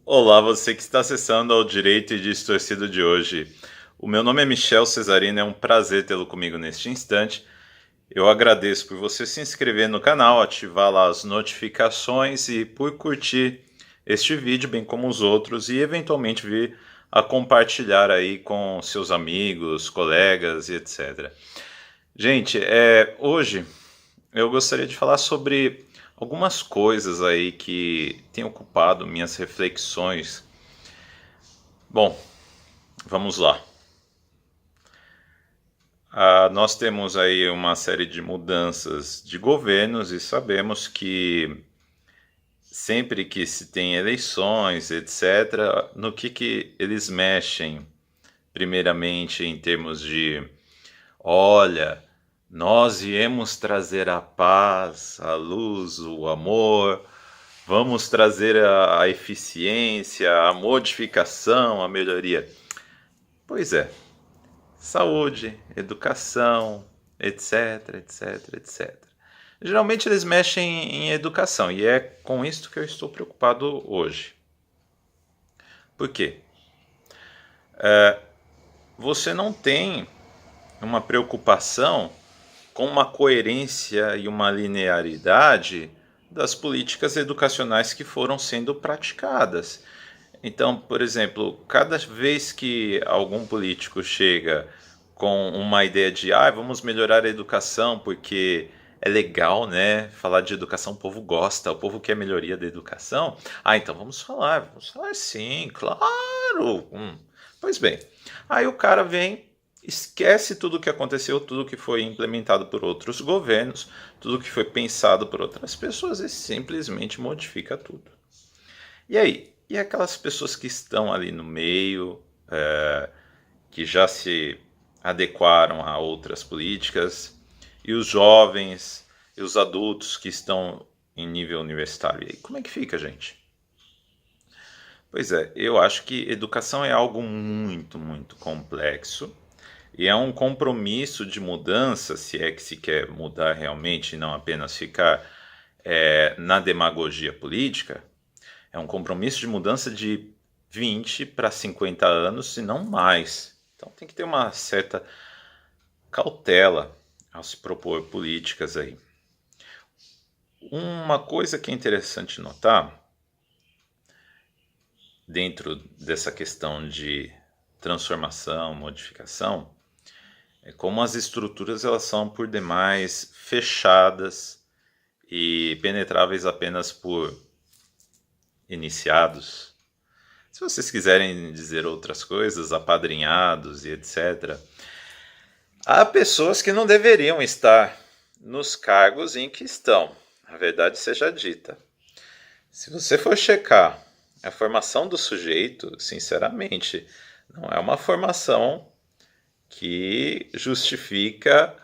Olá, você que está acessando ao Direito e Distorcido de hoje. O meu nome é Michel Cesarino, é um prazer tê-lo comigo neste instante. Eu agradeço por você se inscrever no canal, ativar lá as notificações e por curtir este vídeo, bem como os outros, e eventualmente vir a compartilhar aí com seus amigos, colegas e etc. Gente, hoje eu gostaria de falar sobre algumas coisas aí que têm ocupado minhas reflexões. Bom, vamos lá. Nós temos aí uma série de mudanças de governos e sabemos que sempre que se tem eleições, etc., no que eles mexem, primeiramente em termos de, olha, nós viemos trazer a paz, a luz, o amor, vamos trazer a eficiência, a modificação, a melhoria. Pois é. Saúde, educação, etc, etc, etc. Geralmente eles mexem em educação e é com isso que eu estou preocupado hoje. Por quê? Você não tem uma preocupação com uma coerência e uma linearidade das políticas educacionais que foram sendo praticadas. Então, por exemplo, cada vez que algum político chega com uma ideia de vamos melhorar a educação porque é legal, né? Falar de educação, o povo gosta, o povo quer melhoria da educação. Então vamos falar sim, claro. Pois bem, aí o cara vem, esquece tudo o que aconteceu, tudo que foi implementado por outros governos, tudo que foi pensado por outras pessoas e simplesmente modifica tudo. E aí? E aquelas pessoas que estão ali no meio, que já se adequaram a outras políticas, e os jovens e os adultos que estão em nível universitário. E aí, como é que fica, gente? Pois é, eu acho que educação é algo muito, muito complexo e é um compromisso de mudança, se é que se quer mudar realmente e não apenas ficar na demagogia política. É um compromisso de mudança de 20 para 50 anos, se não mais. Então tem que ter uma certa cautela ao se propor políticas aí. Uma coisa que é interessante notar, dentro dessa questão de transformação, modificação, é como as estruturas elas são por demais fechadas e penetráveis apenas por iniciados. Se vocês quiserem dizer outras coisas, apadrinhados e etc., há pessoas que não deveriam estar nos cargos em que estão, a verdade seja dita. Se você for checar a formação do sujeito, sinceramente, não é uma formação que justifica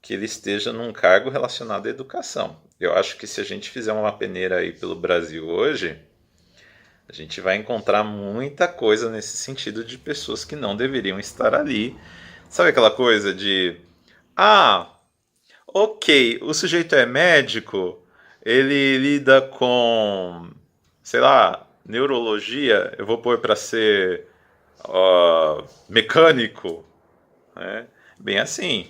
que ele esteja num cargo relacionado à educação. Eu acho que se a gente fizer uma peneira aí pelo Brasil hoje, a gente vai encontrar muita coisa nesse sentido de pessoas que não deveriam estar ali. Sabe aquela coisa de, ok, o sujeito é médico, ele lida com, sei lá, neurologia, eu vou pôr para ser mecânico, né? Bem assim.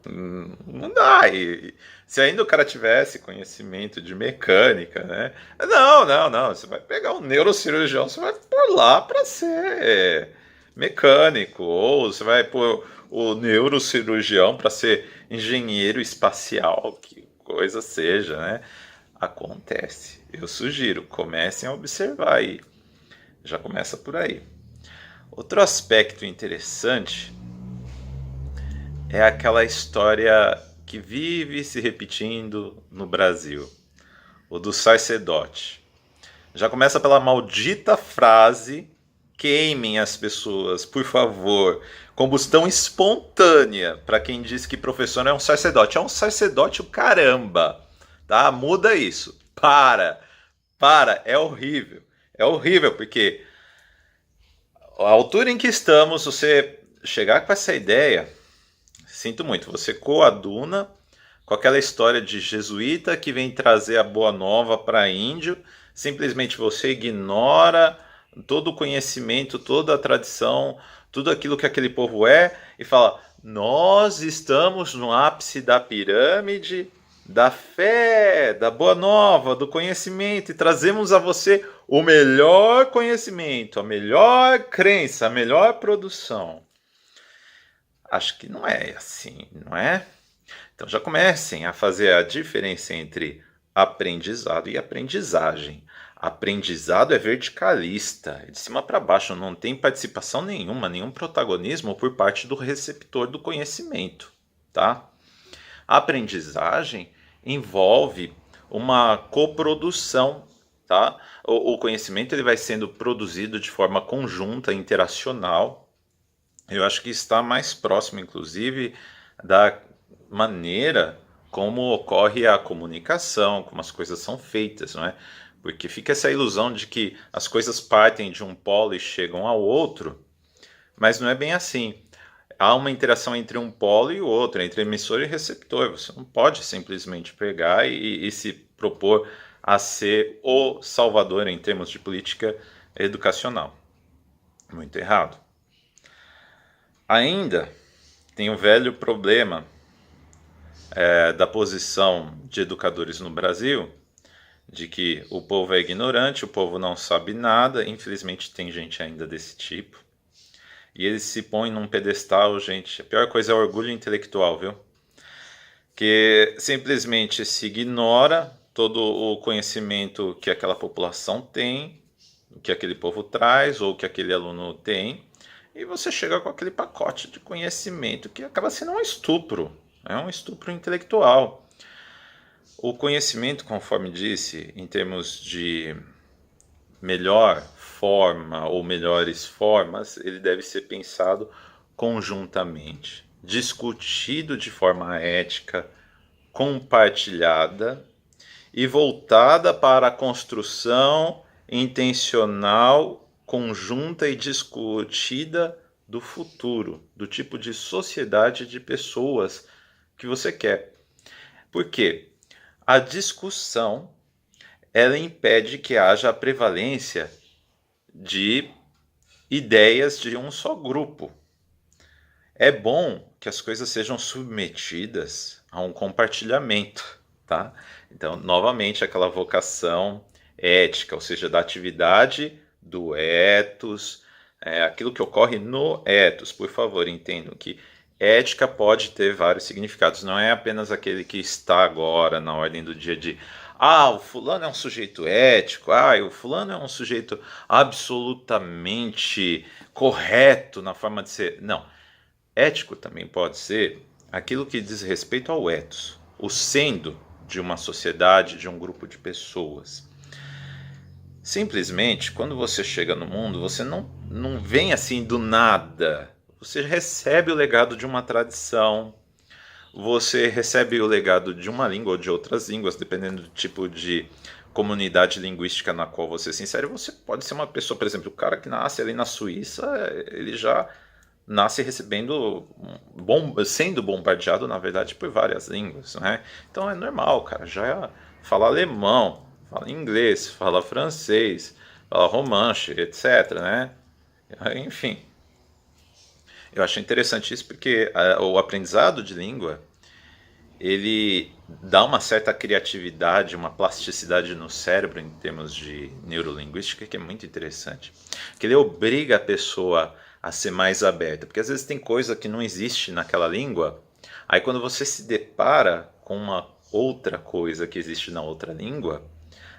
Não dá. E se ainda o cara tivesse conhecimento de mecânica, né? Não. Você vai pegar um neurocirurgião, você vai pôr lá para ser mecânico, ou você vai pôr o neurocirurgião para ser engenheiro espacial, que coisa seja, né? Acontece. Eu sugiro, comecem a observar aí. Já começa por aí. Outro aspecto interessante é aquela história que vive se repetindo no Brasil, o do sacerdote. Já começa pela maldita frase: queimem as pessoas, por favor. Combustão espontânea para quem diz que professor é um sacerdote. É um sacerdote o caramba, tá? Muda isso. Para, é horrível. É horrível porque a altura em que estamos, você chegar com essa ideia, sinto muito, você coaduna com aquela história de jesuíta que vem trazer a boa nova para índio, Simplesmente você ignora todo o conhecimento, toda a tradição, tudo aquilo que aquele povo é, e fala: nós estamos no ápice da pirâmide da fé, da boa nova, do conhecimento, e trazemos a você o melhor conhecimento, a melhor crença, a melhor produção. Acho que não é assim, não é? Então já comecem a fazer a diferença entre aprendizado e aprendizagem. Aprendizado é verticalista, é de cima para baixo, não tem participação nenhuma, nenhum protagonismo por parte do receptor do conhecimento, tá? A aprendizagem envolve uma coprodução, tá? O conhecimento ele vai sendo produzido de forma conjunta, interacional. Eu acho que está mais próximo, inclusive, da maneira como ocorre a comunicação, como as coisas são feitas, não é? Porque fica essa ilusão de que as coisas partem de um polo e chegam ao outro, mas não é bem assim. Há uma interação entre um polo e o outro, entre emissor e receptor. Você não pode simplesmente pegar e se propor a ser o salvador em termos de política educacional. Muito errado. Ainda tem o velho problema da posição de educadores no Brasil, de que o povo é ignorante, o povo não sabe nada. Infelizmente tem gente ainda desse tipo. E eles se põem num pedestal, gente. A pior coisa é o orgulho intelectual, viu? Que simplesmente se ignora todo o conhecimento que aquela população tem, que aquele povo traz ou que aquele aluno tem, e você chega com aquele pacote de conhecimento que acaba sendo um estupro, é um estupro intelectual. O conhecimento, conforme disse, em termos de melhor forma ou melhores formas, ele deve ser pensado conjuntamente, discutido de forma ética, compartilhada e voltada para a construção intencional, conjunta e discutida do futuro, do tipo de sociedade de pessoas que você quer. Por quê? A discussão ela impede que haja a prevalência de ideias de um só grupo. É bom que as coisas sejam submetidas a um compartilhamento, tá? Então, novamente, aquela vocação ética, ou seja, da atividade do ethos, aquilo que ocorre no ethos. Por favor, entendam que ética pode ter vários significados, não é apenas aquele que está agora na ordem do dia de o fulano é um sujeito ético, o fulano é um sujeito absolutamente correto na forma de ser. Não. Ético também pode ser aquilo que diz respeito ao ethos, o sendo de uma sociedade, de um grupo de pessoas. Simplesmente, quando você chega no mundo, você não vem assim do nada. Você recebe o legado de uma tradição, você recebe o legado de uma língua ou de outras línguas, dependendo do tipo de comunidade linguística na qual você se insere. Você pode ser uma pessoa, por exemplo, o cara que nasce ali na Suíça, ele já nasce recebendo, sendo bombardeado, na verdade, por várias línguas, né? Então é normal, cara, já fala alemão, fala inglês, fala francês, fala romanche, etc, né? Enfim, eu acho interessante isso porque o aprendizado de língua, ele dá uma certa criatividade, uma plasticidade no cérebro em termos de neurolinguística que é muito interessante. Que ele obriga a pessoa a ser mais aberta, porque às vezes tem coisa que não existe naquela língua, aí quando você se depara com uma outra coisa que existe na outra língua,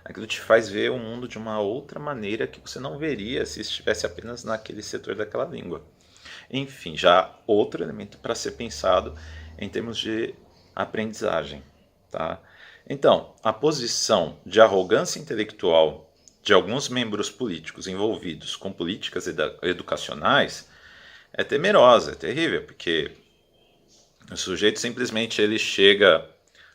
aquilo te faz ver o mundo de uma outra maneira que você não veria se estivesse apenas naquele setor daquela língua. Enfim, já outro elemento para ser pensado em termos de aprendizagem, tá? Então, a posição de arrogância intelectual de alguns membros políticos envolvidos com políticas educacionais é temerosa, é terrível, porque o sujeito simplesmente ele chega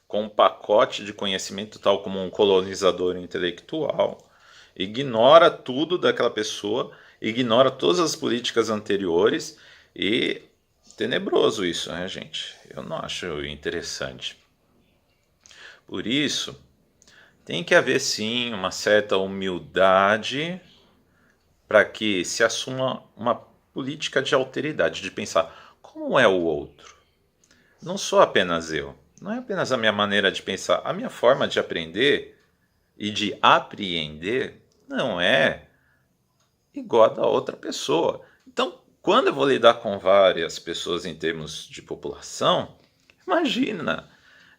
com um pacote de conhecimento tal como um colonizador intelectual, ignora tudo daquela pessoa, ignora todas as políticas anteriores e tenebroso isso, né, gente? Eu não acho interessante. Por isso, Tem que haver sim uma certa humildade para que se assuma uma política de alteridade, de pensar como é o outro. Não sou apenas eu, não é apenas a minha maneira de pensar, a minha forma de aprender e de apreender não é igual a da outra pessoa. Então, quando eu vou lidar com várias pessoas em termos de população, imagina,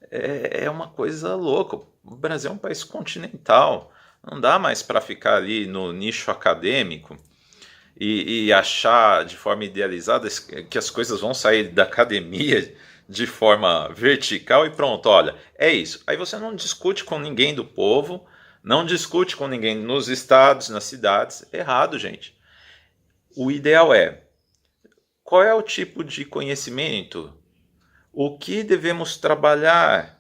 é uma coisa louca. O Brasil é um país continental. Não dá mais para ficar ali no nicho acadêmico e achar de forma idealizada que as coisas vão sair da academia de forma vertical e pronto, olha, é isso. Aí você não discute com ninguém do povo, não discute com ninguém nos estados, nas cidades. Errado, gente. O ideal é, qual é o tipo de conhecimento? O que devemos trabalhar?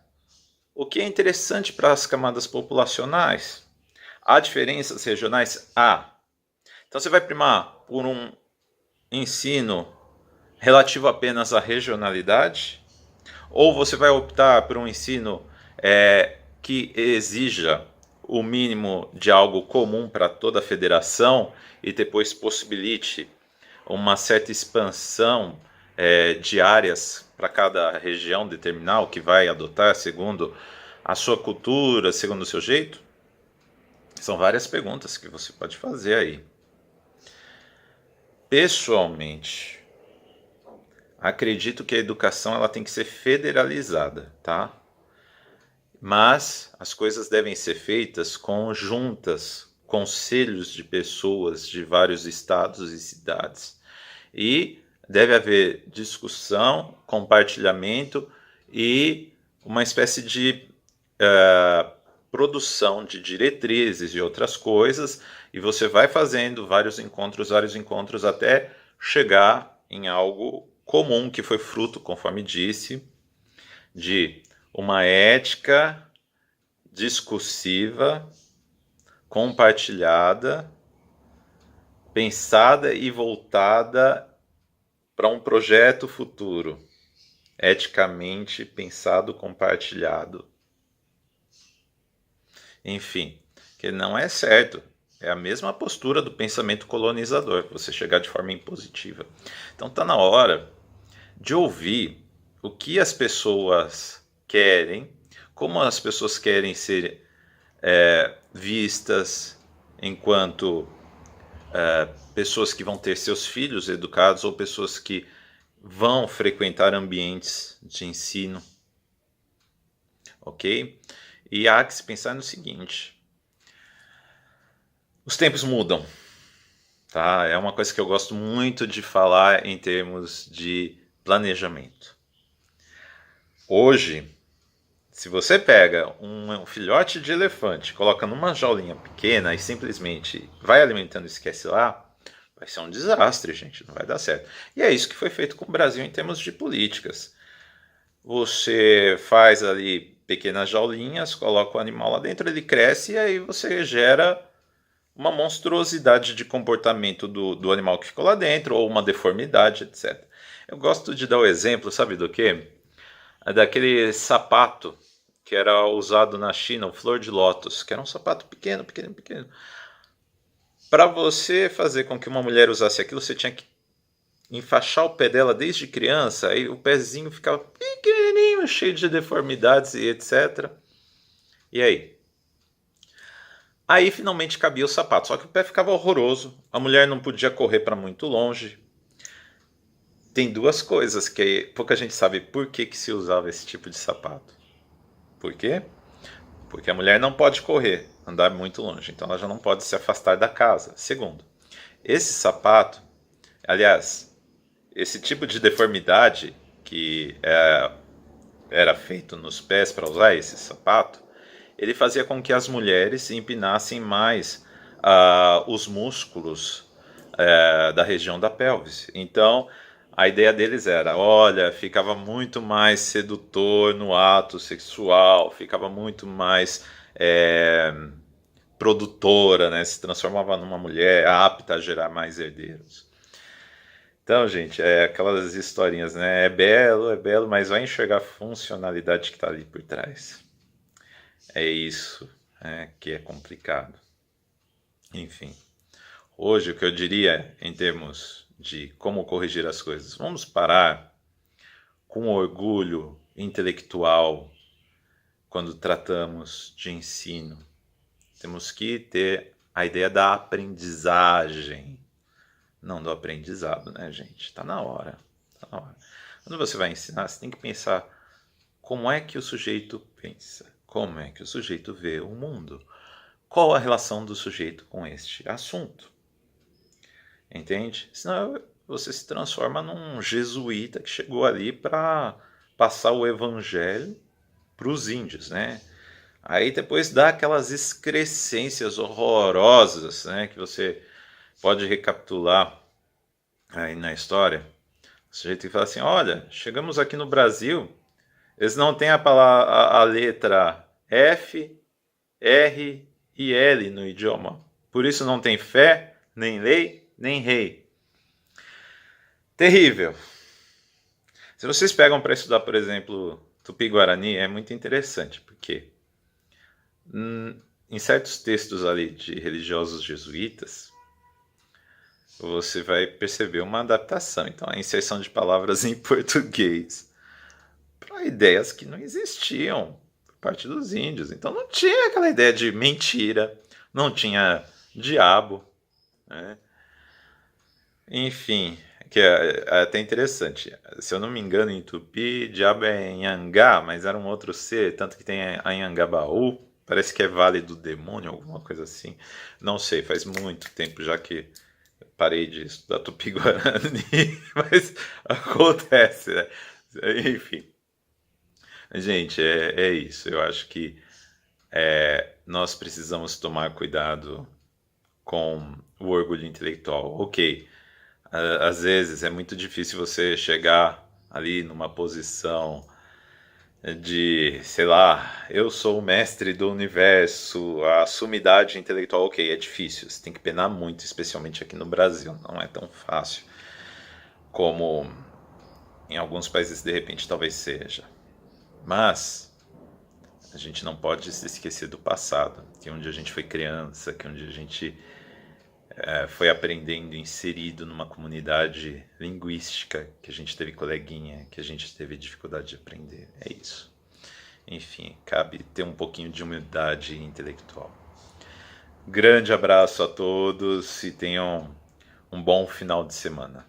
O que é interessante para as camadas populacionais? Há diferenças regionais? Há. Então você vai primar por um ensino relativo apenas à regionalidade? Ou você vai optar por um ensino que exija o mínimo de algo comum para toda a federação e depois possibilite uma certa expansão de áreas para cada região determinar o que vai adotar segundo a sua cultura, segundo o seu jeito? São várias perguntas que você pode fazer aí. Pessoalmente, acredito que a educação ela tem que ser federalizada, tá? Mas as coisas devem ser feitas conjuntas, conselhos de pessoas de vários estados e cidades. E deve haver discussão, compartilhamento e uma espécie de produção de diretrizes e outras coisas, e você vai fazendo vários encontros até chegar em algo comum que foi fruto, conforme disse, de uma ética discursiva, compartilhada, pensada e voltada para um projeto futuro, eticamente pensado, compartilhado. Enfim, que não é certo. É a mesma postura do pensamento colonizador, você chegar de forma impositiva. Então está na hora de ouvir o que as pessoas querem, como as pessoas querem ser vistas enquanto pessoas que vão ter seus filhos educados ou pessoas que vão frequentar ambientes de ensino, ok? E há que se pensar no seguinte: os tempos mudam, tá? É uma coisa que eu gosto muito de falar em termos de planejamento. Hoje, se você pega um filhote de elefante, coloca numa jaulinha pequena e simplesmente vai alimentando e esquece lá, vai ser um desastre, gente, não vai dar certo. E é isso que foi feito com o Brasil em termos de políticas. Você faz ali pequenas jaulinhas, coloca o animal lá dentro, ele cresce e aí você gera uma monstruosidade de comportamento do animal que ficou lá dentro, ou uma deformidade, etc. Eu gosto de dar o exemplo, sabe do quê? Daquele sapato que era usado na China, o flor de lótus, que era um sapato pequeno. Para você fazer com que uma mulher usasse aquilo, você tinha que enfaixar o pé dela desde criança, aí o pezinho ficava pequenininho, cheio de deformidades e etc. E aí? Aí finalmente cabia o sapato, só que o pé ficava horroroso, a mulher não podia correr para muito longe. Tem duas coisas que pouca gente sabe por que se usava esse tipo de sapato. Por quê? Porque a mulher não pode correr, andar muito longe, então ela já não pode se afastar da casa. Segundo, esse sapato, aliás, esse tipo de deformidade que era feito nos pés para usar esse sapato, ele fazia com que as mulheres empinassem mais os músculos da região da pelvis. Então, a ideia deles era, olha, ficava muito mais sedutor no ato sexual, ficava muito mais produtora, né? Se transformava numa mulher apta a gerar mais herdeiros. Então, gente, é aquelas historinhas, né? É belo, mas vai enxergar a funcionalidade que está ali por trás. É isso. que é complicado. Enfim, hoje o que eu diria em termos de como corrigir as coisas, vamos parar com orgulho intelectual quando tratamos de ensino. Temos que ter a ideia da aprendizagem, não do aprendizado, né, gente? Tá na hora. Tá na hora. Quando você vai ensinar, você tem que pensar como é que o sujeito pensa, como é que o sujeito vê o mundo, qual a relação do sujeito com este assunto. Entende? Senão você se transforma num jesuíta que chegou ali para passar o evangelho para os índios, né? Aí depois dá aquelas excrescências horrorosas, né? Que você pode recapitular aí na história. O sujeito que fala assim, olha, chegamos aqui no Brasil, eles não têm a letra F, R e L no idioma. Por isso não tem fé, nem lei, nem rei. Terrível. Se vocês pegam para estudar, por exemplo, Tupi-Guarani, é muito interessante, porque em certos textos ali de religiosos jesuítas, você vai perceber uma adaptação. Então, a inserção de palavras em português para ideias que não existiam por parte dos índios. Então, não tinha aquela ideia de mentira, não tinha diabo, né? Enfim, que é até interessante. Se eu não me engano, em Tupi, diabo é Anhangá, mas era um outro ser, tanto que tem Anhangabaú, parece que é Vale do Demônio, alguma coisa assim. Não sei, faz muito tempo já que parei de estudar Tupi-Guarani, mas acontece, né? Enfim. Gente, é isso. Eu acho que nós precisamos tomar cuidado com o orgulho intelectual. Ok, às vezes é muito difícil você chegar ali numa posição de, sei lá, eu sou o mestre do universo, a sumidade intelectual, ok, é difícil, você tem que penar muito, especialmente aqui no Brasil, não é tão fácil como em alguns países de repente talvez seja. Mas a gente não pode se esquecer do passado, que onde a gente foi criança, que onde a gente foi aprendendo, inserido numa comunidade linguística, que a gente teve coleguinha, que a gente teve dificuldade de aprender. É isso. Enfim, cabe ter um pouquinho de humildade intelectual. Grande abraço a todos e tenham um bom final de semana.